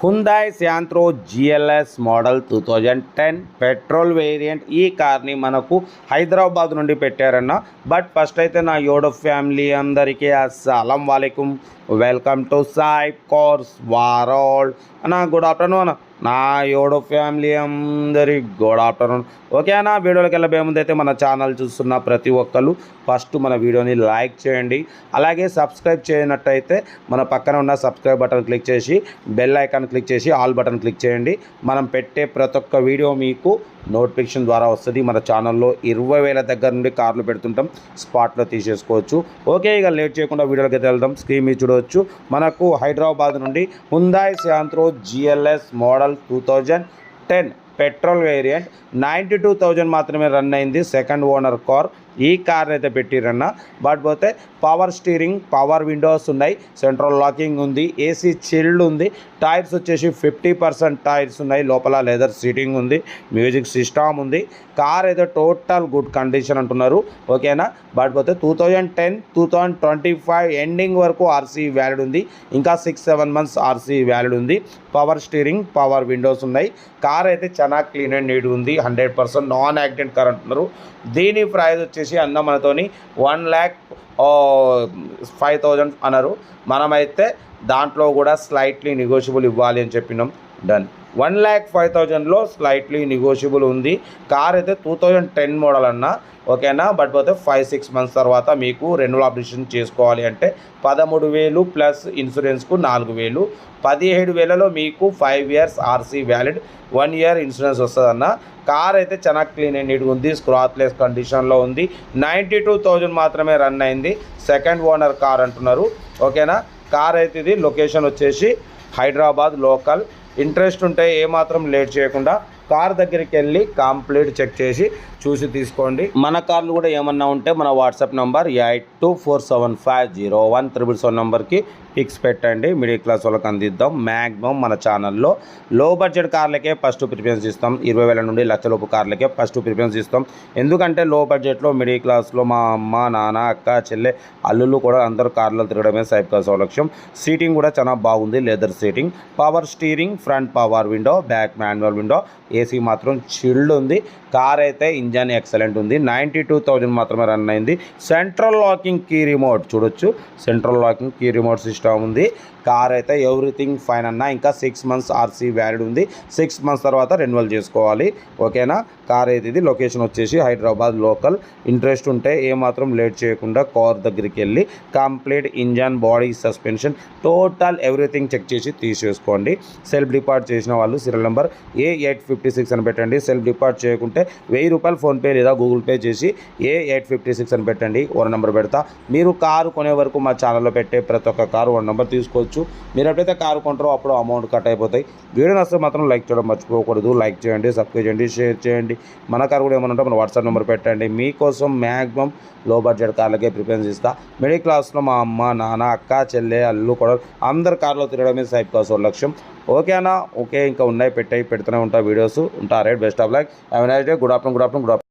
హుందాయ్ Santro GLS model 2010 petrol variant. ఈ కార్ని మనకు హైదరాబాద్ నుండి పెట్టారన్న. బట్ ఫస్ట్ అయితే నా యోడో ఫ్యామిలీ అందరికీ అస్సలం వాలేకుం, welcome to Sai cars world అన్న. గుడ్ ఆఫ్టర్నూన్ అన్న. నా యోడో ఫ్యామిలీ అందరికి గుడ్ ఆఫ్టర్నూన్. ఓకే అన్న, వీడియోలోకి వెళ్ళబోయే ముందు అయితే మన ఛానల్ చూస్తున్న ప్రతి ఒక్కరు ఫస్ట్ మన వీడియోని లైక్ చేయండి. అలాగే సబ్స్క్రైబ్ చేయనట్టయితే మన పక్కన ఉన్న సబ్స్క్రైబ్ బటన్ క్లిక్ చేసి బెల్ ఐకాన్ క్లిక్ చేసి ఆల్ బటన్ క్లిక్ చేయండి. మనం పెట్టే ప్రతి ఒక్క వీడియో మీకు నోటిఫికేషన్ ద్వారా వస్తుంది. మన ఛానల్లో 20,000 దగ్గర నుండి కార్లు పెడుతుంటాం, స్పాట్లో తీసేసుకోవచ్చు. ఓకే, ఇక లేట్ చేయకుండా వీడియోలోకి అయితే వెళ్దాం. స్క్రీన్ మీద చూడవచ్చు, మనకు హైదరాబాద్ నుండి హుందాయ్ Santro GLS model 2010 petrol variant 92,000 మాత్రమే రన్ అయింది. Second owner car. ఈ కార్ అయితే పెట్టిరన్న. బట్ పోతే పవర్ స్టీరింగ్, పవర్ విండోస్ ఉన్నాయి, సెంట్రల్ లాకింగ్ ఉంది, ఏసీ చిల్డ్ ఉంది, టైర్స్ వచ్చేసి 50% టైర్స్ ఉన్నాయి, లోపల లెదర్ సీటింగ్ ఉంది, మ్యూజిక్ సిస్టమ్ ఉంది. కార్ అయితే టోటల్ గుడ్ కండిషన్ అంటున్నారు. ఓకేనా. బట్ పోతే 2010 2025 ఎండింగ్ వరకు ఆర్సీ వ్యాలిడ్ ఉంది. ఇంకా 6-7 మంత్స్ ఆర్సీ వ్యాలిడ్ ఉంది. పవర్ స్టీరింగ్, పవర్ విండోస్ ఉన్నాయి. కార్ అయితే చాలా క్లీన్ అండ్ నీట్ ఉంది. 100% నాన్ యాక్సిడెంట్ కార్ అంటున్నారు. దీని ప్రైస్ వచ్చేసి అన్న మనతోని 1,05,000 అన్నారు. మనమైతే దాంట్లో కూడా స్లైట్లీ నెగోషియబుల్ ఇవ్వాలి అని చెప్పినాం. డన్. 1,05,000లో స్లైట్లీ నెగోషియబుల్ ఉంది. కార్ అయితే 2010 మోడల్ అన్న. ఓకేనా. బట్ పోతే 5-6 మంత్స్ తర్వాత మీకు రెన్యువల్ ఆపరేషన్ చేసుకోవాలి అంటే 13,000 ప్లస్ ఇన్సూరెన్స్కు 4,000, 17,000లో మీకు 5 years RC valid, 1 year insurance వస్తుందన్న. కార్ అయితే చాలా క్లీన్ అండ్ నీట్గా ఉంది, స్క్రాచ్లెస్ కండిషన్లో ఉంది. 92,000 మాత్రమే రన్ అయింది. సెకండ్ ఓనర్ కార్ అంటున్నారు. ఓకేనా. కార్ అయితే ఇది లొకేషన్ వచ్చేసి హైదరాబాద్ లోకల్. ఇంట్రెస్ట్ ఉంటే ఏమాత్రం లేట్ చేయకుండా కార్ దగ్గరికి వెళ్ళి కంప్లీట్ చెక్ చేసి చూసి తీసుకోండి. మన కార్లు కూడా ఏమన్నా ఉంటే మన వాట్సాప్ నంబర్ 8247501777 నెంబర్కి పిక్స్ పెట్టండి. మిడిల్ క్లాస్ వాళ్ళకి అందిద్దాం. మ్యాక్సిమం మన ఛానల్లో లో బడ్జెట్ కార్లకే ఫస్ట్ ప్రిఫరెన్స్ ఇస్తాం. 20,000 నుండి లక్షలోపు కార్లకే ఫస్ట్ ప్రిఫరెన్స్ ఇస్తాం. ఎందుకంటే లో బడ్జెట్లో మిడిల్ క్లాస్లో మా అమ్మ, నాన్న, అక్క, చెల్లె, అల్లుళ్ళు కూడా అందరూ కార్లో తిరగడమే సైబ్ కార్ సౌలక్ష్యం. సీటింగ్ కూడా చాలా బాగుంది, leather seating, power steering, front power window, back manual window, AC మాత్రం చిల్డ్ ఉంది. కార్ అయితే ఇంజన్ ఎక్సలెంట్ ఉంది. 92,000 మాత్రమే రన్ అయింది. సెంట్రల్ లాకింగ్ కీ రిమోట్ చూడొచ్చు, central locking key remote system ఉంది. కార్ అయితే ఎవ్రీథింగ్ ఫైన్ అన్న. ఇంకా 6 మంత్స్ ఆర్సీ వ్యాలిడ్ ఉంది. 6 మంత్స్ తర్వాత రెన్యువల్ చేసుకోవాలి. ఓకేనా. కార్ అయితే ఇది లొకేషన్ వచ్చేసి హైదరాబాద్ లోకల్. ఇంట్రెస్ట్ ఉంటే ఏమాత్రం లేట్ చేయకుండా కార్ దగ్గరికి వెళ్ళి complete engine, body, suspension, total everything check చేసి తీసేసుకోండి. సెల్ఫ్ డిపార్ట్ చేసిన వాళ్ళు సీరియల్ నెంబర్ A856 అని పెట్టండి. సెల్ఫ్ డిపార్ట్ చేయకుంటే ₹1,000 ఫోన్పే లేదా గూగుల్ పే చేసి A856 అని పెట్టండి. 1 నెంబర్ పెడతా. మీరు కారు కొనే వరకు మా ఛానల్లో పెట్టే ప్రతి ఒక్క కారు 1 నెంబర్ తీసుకోవచ్చు. మీరు ఎప్పుడైతే కారు కొంటారో అప్పుడు అమౌంట్ కట్ అయిపోతాయి. వీడియో నచ్చితే మాత్రం లైక్ చేయడం మర్చిపోకూడదు. లైక్ చేయండి, సబ్స్క్రైబ్ చేయండి, షేర్ చేయండి. మన కారు కూడా ఏమన్నా ఉంటే మన వాట్సాప్ నెంబర్ పెట్టండి. మీకోసం మ్యాక్సిమం లో బడ్జెట్ కార్లకే ప్రిఫరెన్స్ ఇస్తా. మిడిల్ క్లాస్లో మా అమ్మ, నాన్న, అక్క, చెల్లె, అల్లు కూడా అందరు కార్లో తిరగడమే సైబ్ కార్ లక్ష్యం. ఓకే అన్న. ఓకే, ఇంకా ఉన్నాయి, పెడతానే ఉంటా వీడియోస్. ఉంటా. Right. Best of luck. Have a nice day. Good afternoon.